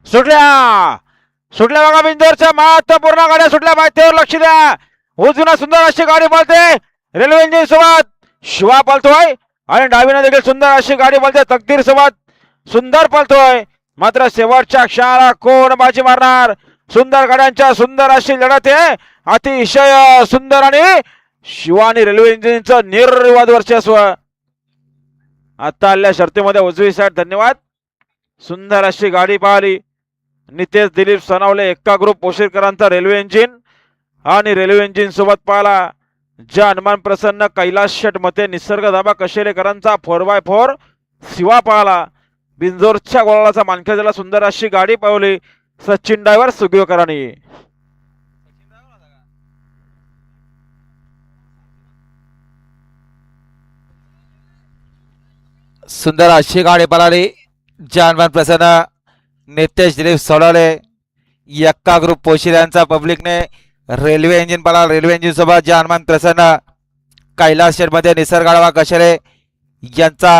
सुटल्या सुटल्या बघा बिंदोरच्या महत्वपूर्ण गाड्या सुटल्या माहितीवर लक्ष द्या उजवीनं सुंदर अशी गाडी पळते रेल्वे इंजिन सोबत शिवा पळतोय आणि डावीनं देखील सुंदर अशी गाडी पळते तकदीर सोबत सुंदर पळतोय मात्र शेवटच्या क्षणाला कोण बाजी मारणार सुंदर गाड्यांच्या सुंदर अशी लढत आहे अतिशय सुंदर आणि शिवा आणि रेल्वे इंजिनचं निर्विवाद वर्चस्व आता आलेल्या शर्तीमध्ये उजवी साईड धन्यवाद सुंदर अशी गाडी पाहिली नितेश दिलीप सनावले एक्का ग्रुप पोशीरकरांचा रेल्वे इंजिन आणि रेल्वे इंजिन सोबत पाहिला ज्या हनुमान प्रसन्न कैलास शेट मते निसर्ग दाबा कशेलेकरांचा 4x4 शिवा पाहिला बिंजोरच्या गोळाचा मानखेजला सुंदर अशी गाडी पावली सचिन ड्रायव्हर सुगिवकरांनी सुंदर अशी गाडी पळाली जानमान प्रसन्न नितेश दिलीप सोडवले यक्का ग्रुप पोशीर यांचा पब्लिकने रेल्वे इंजिन पळाला रेल्वे इंजिन सोबत जानमान प्रसन्न कैलास शेडमध्ये निसर्ग आडवा कशेरे यांचा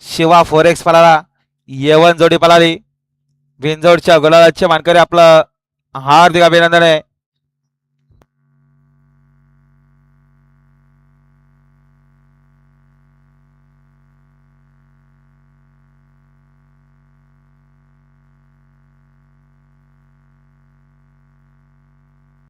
शिवा 4x पळाला येवन जोडी पळाली बिंजोडच्या गुलालाचे मानकरी आपलं हार्दिक अभिनंदन आहे